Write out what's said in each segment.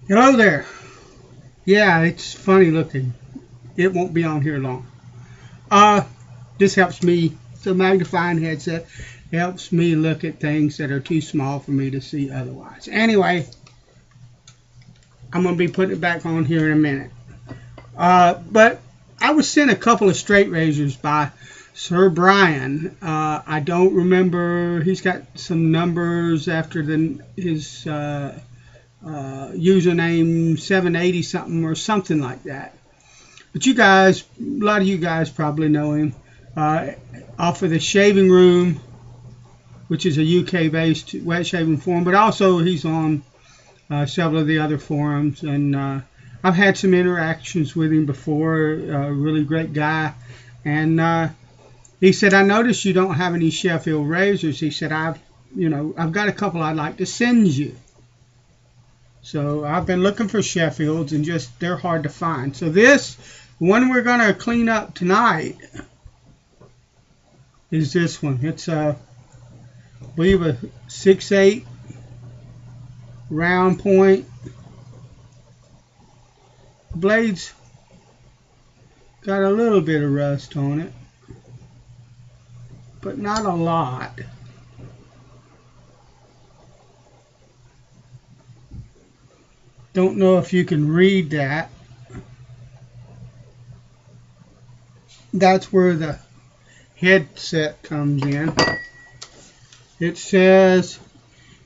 Hello there. Yeah, it's funny looking. It won't be on here long. Uh, this helps me. It's a magnifying headset. It helps me look at things that are too small for me to see otherwise. Anyway, I'm going to be putting it back on here in a minute. But I was sent a couple of straight razors by Sir Brian. I don't remember. He's got some numbers after his username 780 something or something like that. But you guys, a lot of you guys probably know him off of the Shaving Room, which is a UK-based wet shaving forum, but also he's on several of the other forums, and I've had some interactions with him before. A really great guy, and he said, "I noticed you don't have any Sheffield razors." He said, "I've got a couple I'd like to send you." So I've been looking for Sheffields, and they're hard to find. So this one we're going to clean up tonight is this one. It's I believe a 6/8 round point. The blade's got a little bit of rust on it, but not a lot. Don't know if you can read that. That's where the headset comes in. It says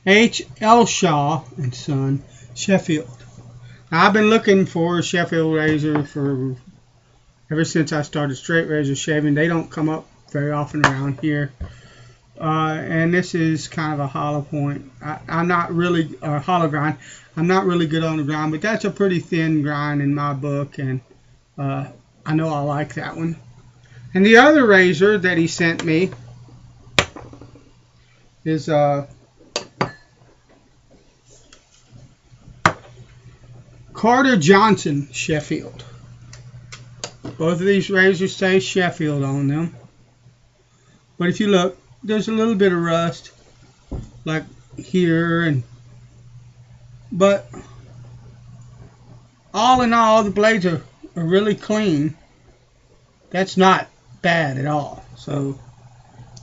H. Elshaw and Son, Sheffield. Now, I've been looking for a Sheffield razor ever since I started straight razor shaving. They don't come up very often around here. And this is kind of a hollow point. I'm not really hollow grind. I'm not really good on the grind, but that's a pretty thin grind in my book, and I know I like that one. And the other razor that he sent me is Carter Johnson Sheffield. Both of these razors say Sheffield on them, but if you look, there's a little bit of rust, like here, but all in all, the blades are really clean. That's not bad at all. So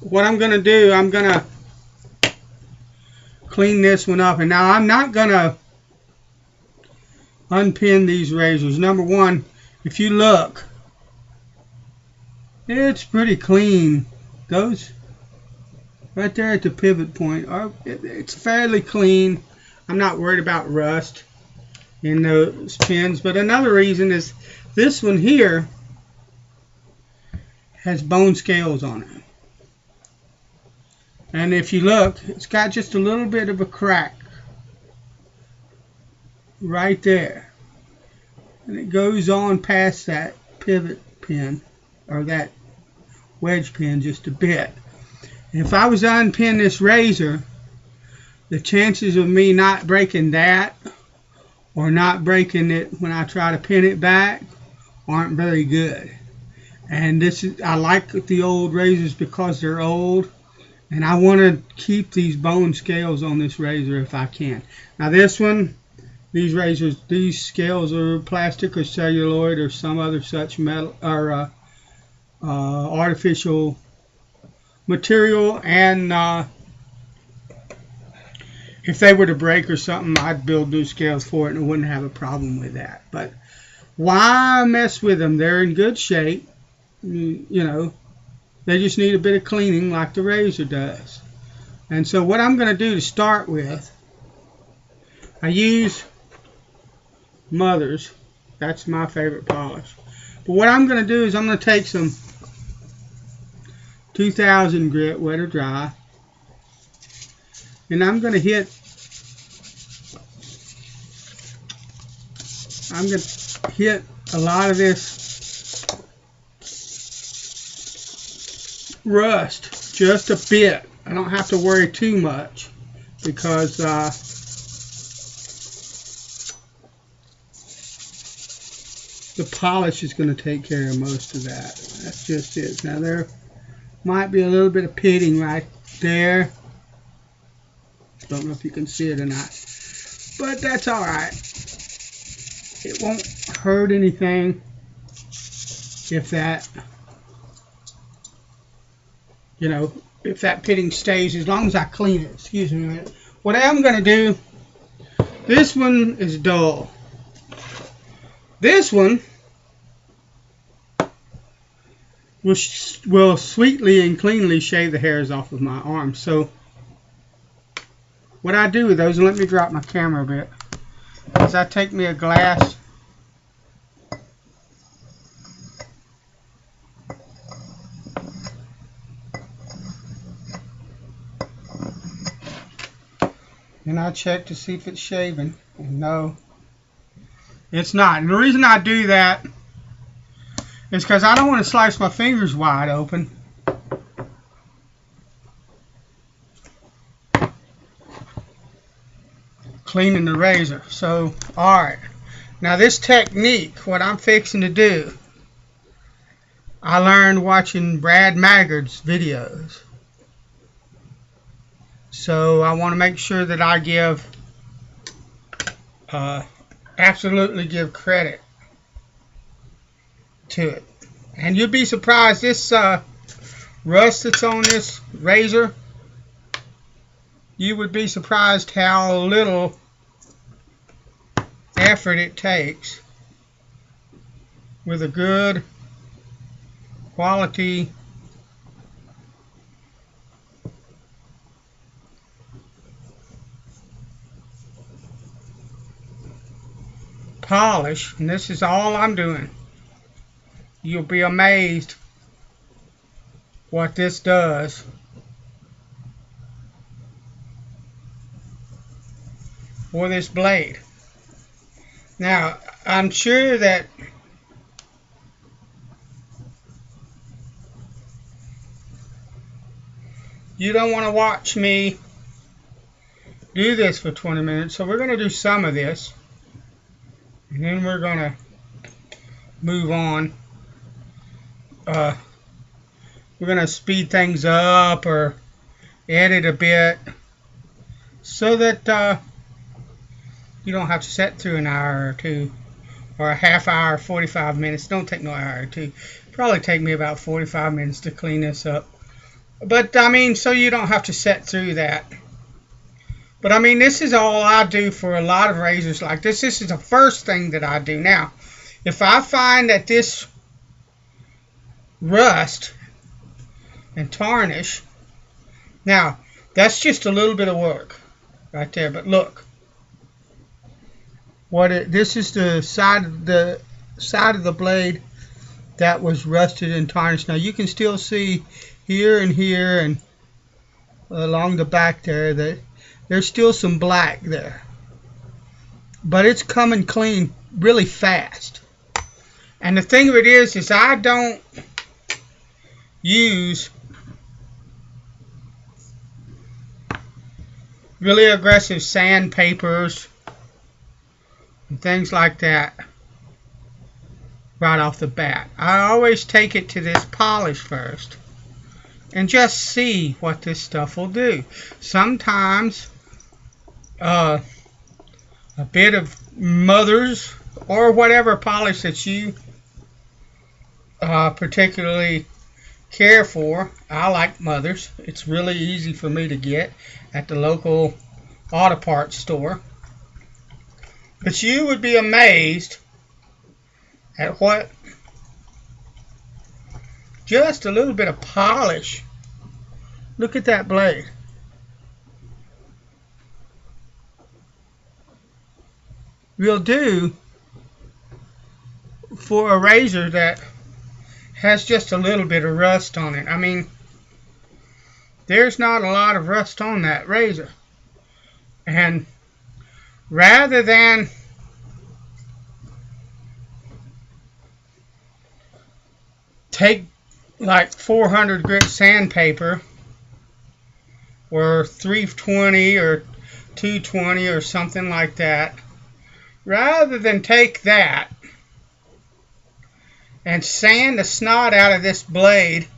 what I'm going to do, I'm going to clean this one up. And now I'm not going to unpin these razors. Number one, if you look, it's pretty clean. Those right there at the pivot point, it's fairly clean. I'm not worried about rust in those pins. But another reason is this one here has bone scales on it. And if you look, it's got just a little bit of a crack right there. And it goes on past that pivot pin, or that wedge pin, just a bit. And if I was to unpin this razor, the chances of me not breaking that or not breaking it when I try to pin it back aren't very good. And I like the old razors because they're old, and I want to keep these bone scales on this razor if I can. Now this one, these scales are plastic or celluloid or some other such metal or artificial material, and if they were to break or something, I'd build new scales for it and I wouldn't have a problem with that. But why mess with them? They're in good shape. They just need a bit of cleaning like the razor does. And so what I'm going to do to start with, I use Mother's. That's my favorite polish. But what I'm going to do is I'm going to take some 2000 grit, wet or dry, and I'm going to hit a lot of this rust, just a bit. I don't have to worry too much because the polish is going to take care of most of that. That's just it. Now there might be a little bit of pitting right there. Don't know if you can see it or not, but that's all right. it won't hurt anything if that, you know, if that pitting stays, as long as I clean it. Excuse me a minute. What I am going to do, this one is dull. This one will sweetly and cleanly shave the hairs off of my arm. So what I do with those, and let me drop my camera a bit, is I take me a glass and I check to see if it's shaving. And no, it's not. And the reason I do that is because I don't want to slice my fingers wide open. Cleaning the razor. So, alright. Now this technique, what I'm fixing to do, I learned watching Brad Maggard's videos. So I want to make sure that I give, absolutely give credit to it. And you'll be surprised, this rust that's on this razor, you would be surprised how little effort it takes with a good quality polish. And this is all I'm doing. You'll be amazed what this does. For this blade. Now, I'm sure that you don't want to watch me do this for 20 minutes, so we're going to do some of this, and then we're going to move on. We're going to speed things up or edit a bit so that you don't have to sit through an hour or two, or a half hour, 45 minutes. Don't take no hour or two. Probably take me about 45 minutes to clean this up. But, I mean, so you don't have to sit through that. But, I mean, this is all I do for a lot of razors like this. This is the first thing that I do. Now, if I find that this rust and tarnish, now, that's just a little bit of work right there. But look. This is the side of the blade that was rusted and tarnished. Now you can still see here and along the back there that there's still some black there, but it's coming clean really fast. And the thing of it is I don't use really aggressive sandpapers and things like that right off the bat. I always take it to this polish first and just see what this stuff will do. Sometimes a bit of Mother's or whatever polish that you particularly care for. I like Mother's. It's really easy for me to get at the local auto parts store. But you would be amazed at what just a little bit of polish. Look at that blade. Will do for a razor that has just a little bit of rust on it. I mean, there's not a lot of rust on that razor. And rather than take like 400 grit sandpaper or 320 or 220 or something like that, rather than take that and sand the snot out of this blade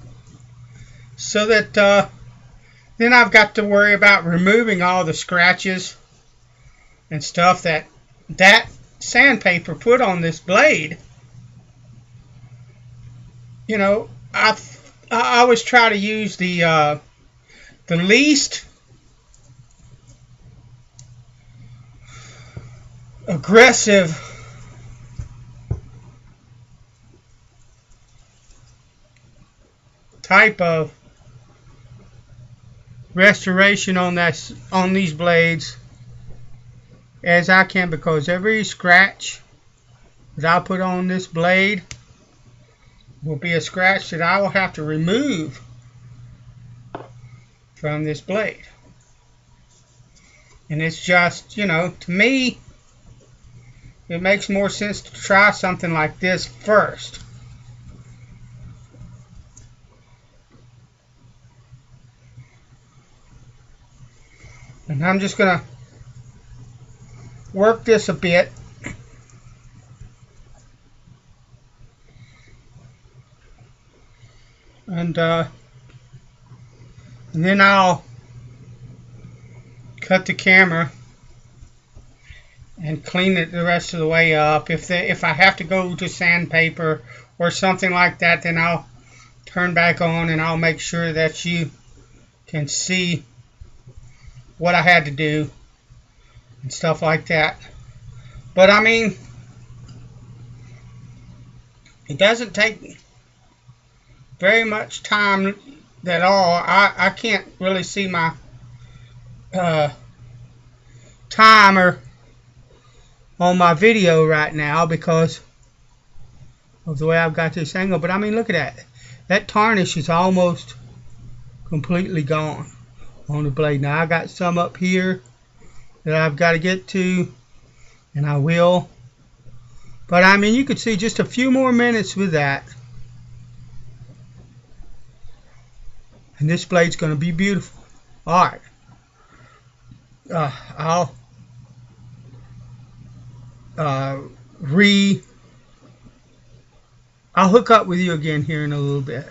so that then I've got to worry about removing all the scratches and stuff that sandpaper put on this blade, you know, I always try to use the least aggressive type of restoration on these blades as I can, because every scratch that I put on this blade will be a scratch that I will have to remove from this blade. And it's just, you know, to me, it makes more sense to try something like this first. And I'm just going to work this a bit. And then I'll cut the camera and clean it the rest of the way up. If I have to go to sandpaper or something like that, then I'll turn back on and I'll make sure that you can see what I had to do and stuff like that. But I mean, it doesn't take very much time at all. I can't really see my timer on my video right now because of the way I've got this angle. But I mean, look at that. That tarnish is almost completely gone on the blade. Now I got some up here that I've got to get to, and I will. But I mean, you could see just a few more minutes with that, and this blade's going to be beautiful. Alright. I'll hook up with you again here in a little bit.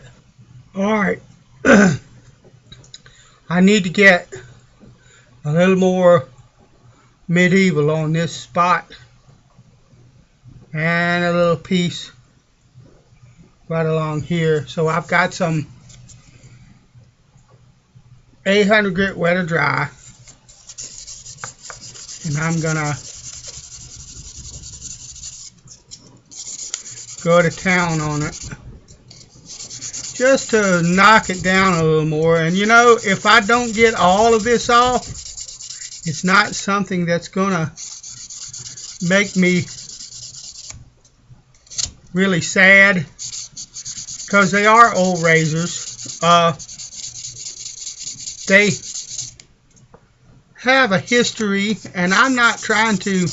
Alright. I need to get a little more medieval on this spot, and a little piece right along here. So I've got some 800 grit wet or dry, and I'm gonna go to town on it just to knock it down a little more. And you know, if I don't get all of this off, it's not something that's gonna make me really sad, because they are old razors. They have a history, and I'm not trying to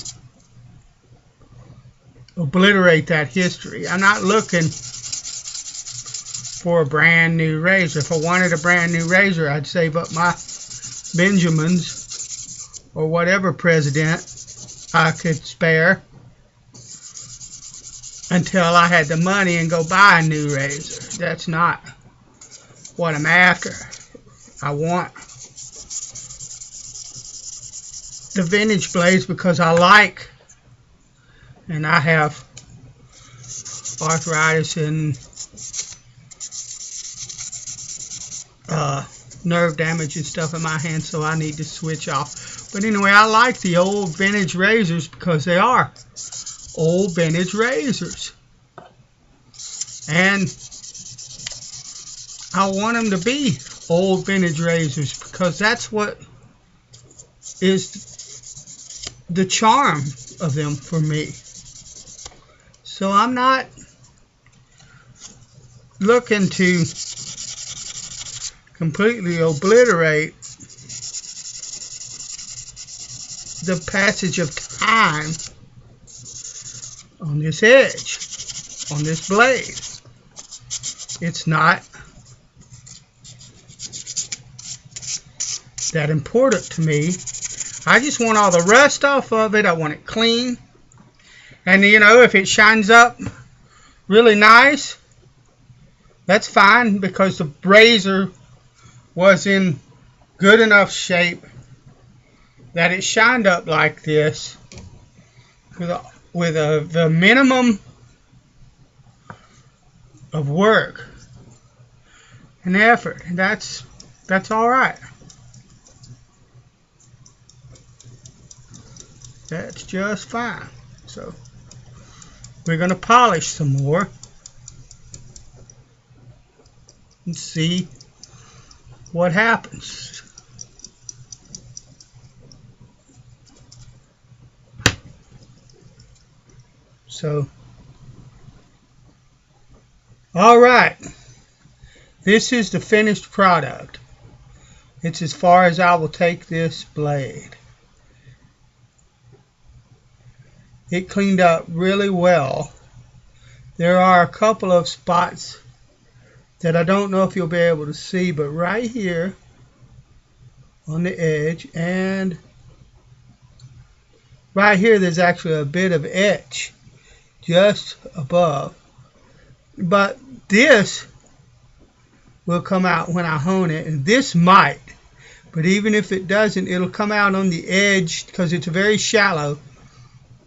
obliterate that history. I'm not looking for a brand new razor. If I wanted a brand new razor, I'd save up my Benjamins or whatever president I could spare until I had the money and go buy a new razor. That's not what I'm after. I want the vintage blades because I like, and I have arthritis and nerve damage and stuff in my hands, so I need to switch off. But anyway, I like the old vintage razors because they are old vintage razors, and I want them to be old vintage razors because that's what is the charm of them for me. So I'm not looking to completely obliterate the passage of time on this edge, on this blade. It's not that important to me. I just want all the rust off of it. I want it clean. And you know, if it shines up really nice, that's fine, because the razor was in good enough shape that it shined up like this with with the minimum of work and effort. And that's all right. That's just fine. So we're going to polish some more and see what happens. So, all right, this is the finished product. It's as far as I will take this blade. It cleaned up really well. There are a couple of spots that I don't know if you'll be able to see, but right here on the edge and right here there's actually a bit of etch just above. But this will come out when I hone it, and this might. But even if it doesn't, it'll come out on the edge because it's very shallow.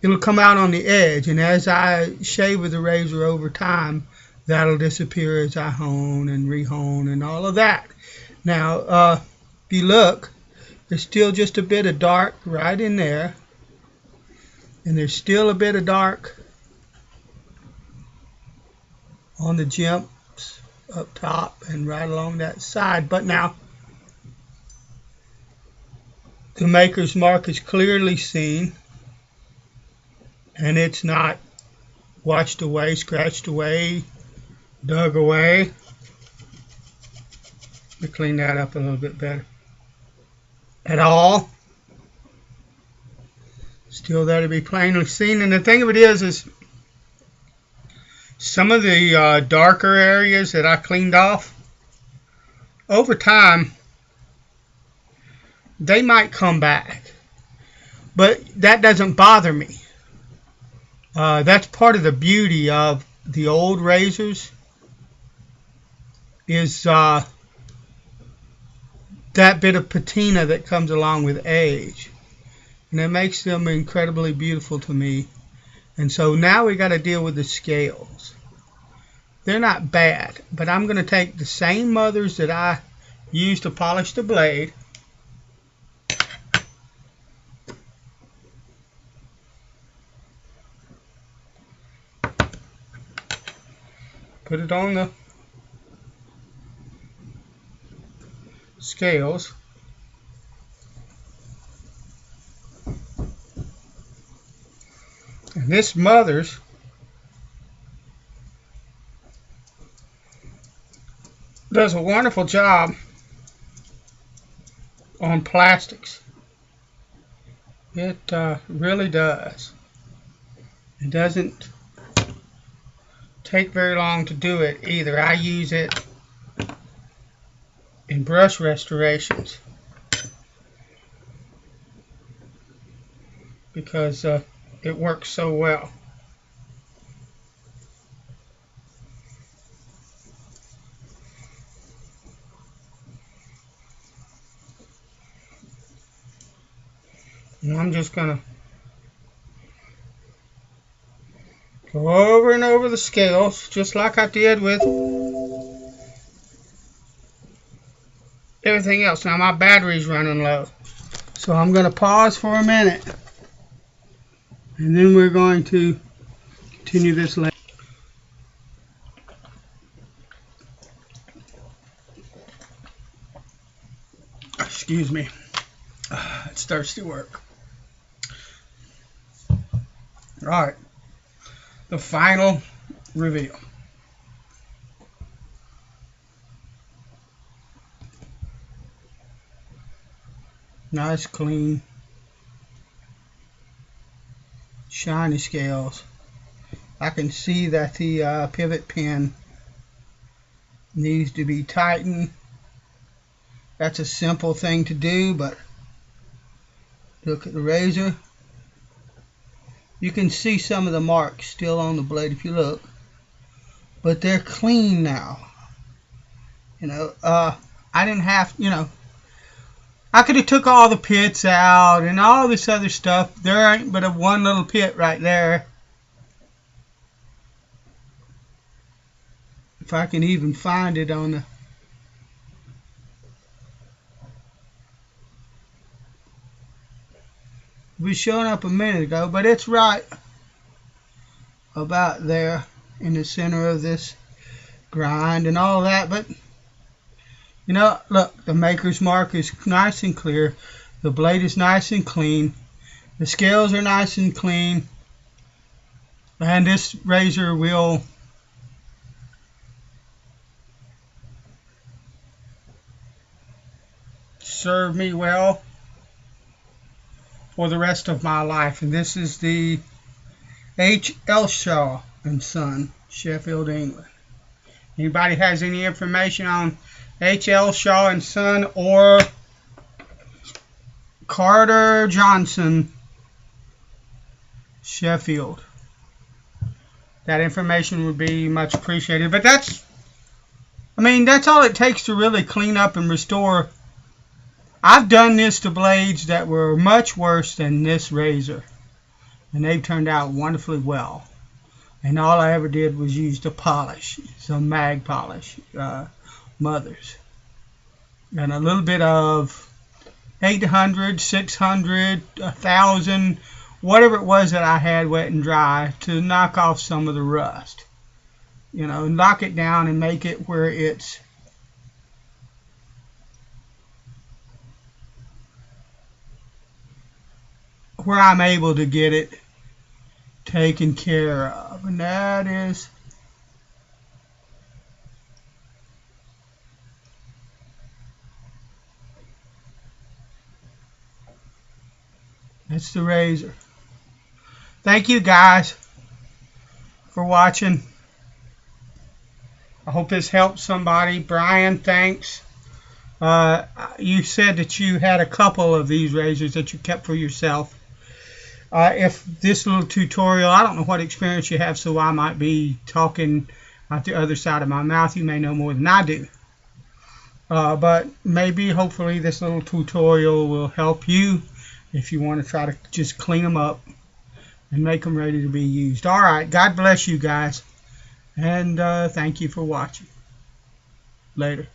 It'll come out on the edge, and as I shave with the razor over time, that'll disappear as I hone and rehone and all of that. Now, if you look, there's still just a bit of dark right in there, and there's still a bit of dark on the jimps up top and right along that side. But now, the maker's mark is clearly seen, and it's not washed away, scratched away, dug away. Let me clean that up a little bit better. At all. Still there to be plainly seen. And the thing of it is some of the darker areas that I cleaned off, over time, they might come back. But that doesn't bother me. That's part of the beauty of the old razors, is that bit of patina that comes along with age. And it makes them incredibly beautiful to me. And so now we got to deal with the scales. They're not bad, but I'm going to take the same mothers that I used to polish the blade, put it on the scales, and this mother's does a wonderful job on plastics. It really does. It doesn't take very long to do it either. I use it in brush restorations because it works so well. And I'm just going to go over and over the scales just like I did with everything else. Now my battery's running low, so I'm going to pause for a minute, and then we're going to continue this later. Excuse me. It starts to work. All right. The final reveal. Nice, clean, shiny scales. I can see that the pivot pin needs to be tightened. That's a simple thing to do, but look at the razor. You can see some of the marks still on the blade if you look, but they're clean now. You know, I didn't have, you know, I could have took all the pits out and all this other stuff. There ain't but one little pit right there If I can even find it on the... It was showing up a minute ago, but it's right about there in the center of this grind and all that. But you know, look, the maker's mark is nice and clear. The blade is nice and clean. The scales are nice and clean. And this razor will serve me well for the rest of my life. And this is the H. Elshaw and Son, Sheffield, England. Anybody has any information on H. Elshaw and Son or Carter Johnson, Sheffield? That information would be much appreciated. But that's all it takes to really clean up and restore. I've done this to blades that were much worse than this razor, and they've turned out wonderfully well. And all I ever did was use the polish, some mag polish, Mothers, and a little bit of 800, 600, 1000, whatever it was that I had wet and dry to knock off some of the rust. You know, knock it down and make it where it's where I'm able to get it taken care of. And that's the razor. Thank you guys for watching. I hope this helps somebody. Brian, thanks. You said that you had a couple of these razors that you kept for yourself. If this little tutorial, I don't know what experience you have, so I might be talking out the other side of my mouth. You may know more than I do. But maybe, hopefully, this little tutorial will help you if you want to try to just clean them up and make them ready to be used. All right. God bless you guys. And thank you for watching. Later.